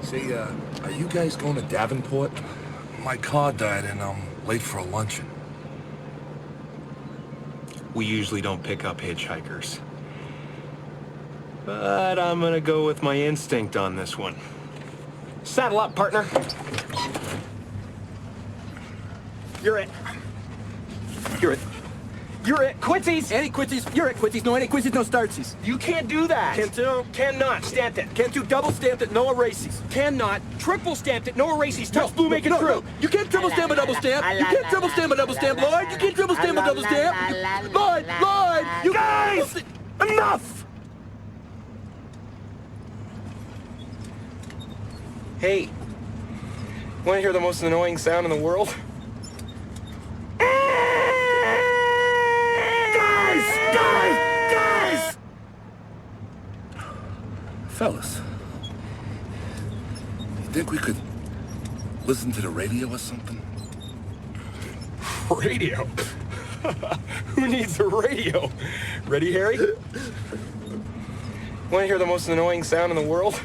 Say, are you guys going to Davenport? My car died and I'm late for a luncheon. We usually don't pick up hitchhikers. But I'm gonna go with my instinct on this one. Saddle up, partner. You're it. You're it. You're it. Quincy's! Any quincies? You're at quincies. No, any quincies, no startsies. You can't do that! Can't do? Cannot. Stamped it. Can't do double stamped it, no erases. Cannot. Triple stamped it. No erases. Touch blue, make it no, true. no. You can't triple stamp a double stamp. You can't triple stamp a double stamp, Lloyd. You can't triple stamp a double stamp. Lloyd, you Guys! Enough! Hey, wanna hear the most annoying sound in the world? Guys! Fellas, you think we could listen to the radio or something? Radio? Who needs a radio? Ready, Harry? Wanna hear the most annoying sound in the world?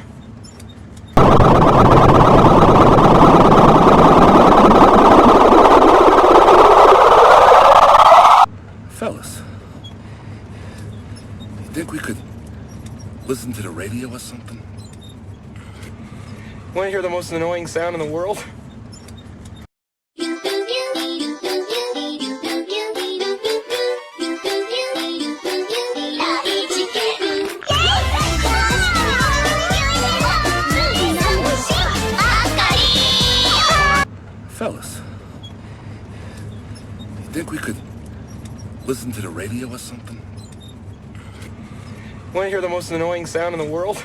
Fellas, you think we could listen to the radio or something? Wanna hear the most annoying sound in the world? Fellas, you think we could listen to the radio or something? Wanna hear the most annoying sound in the world?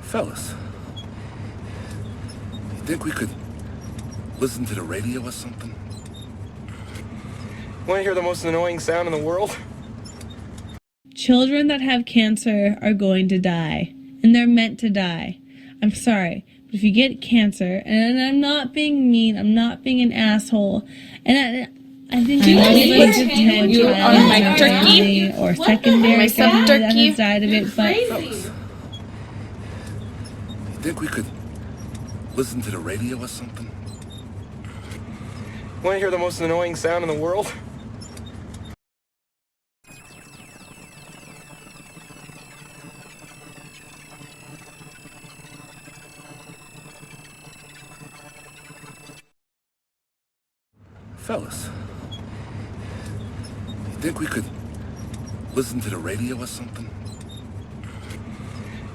Fellas, you think we could listen to the radio or something? Wanna hear the most annoying sound in the world? Children that have cancer are going to die, and they're meant to die. I'm sorry, but if you get cancer, and I'm not being mean, I'm not being an asshole, and I think you need to attend You on my turkey? or secondary My family that sub-turkey? has died of it, but Fellas, you think we could listen to the radio or something? Wanna hear the most annoying sound in the world? Fellas, you think we could listen to the radio or something?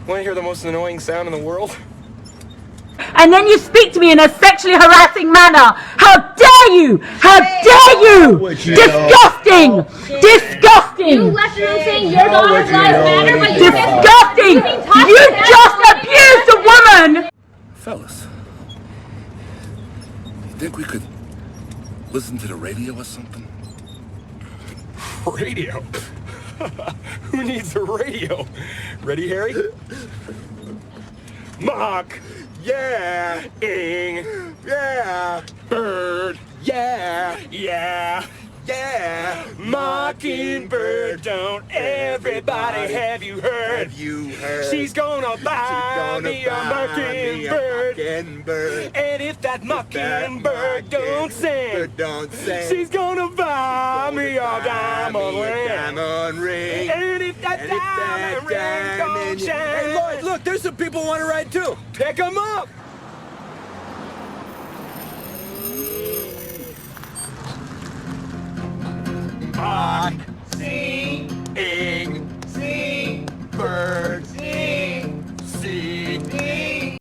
Wanna hear the most annoying sound in the world? And then you speak to me in a sexually harassing manner. How dare you? How dare you? Disgusting! Disgusting! You left the room saying your daughter's lives matter, but you Disgusting! You just abused a woman! Fellas, you think we could listen to the radio or something? Radio? Who needs a radio? Ready, Harry? Mock! Yeah! Ing! Yeah! Bird! Yeah! Yeah! Yeah! Mockingbird, don't everybody have you heard? She's gonna buy me a mockingbird. And if that mockingbird don't sing, she's gonna buy me a diamond ring. And if that diamond ring don't shine. Hey, Lloyd, look, there's some people who want to ride too. Pick 'em up! Fuck.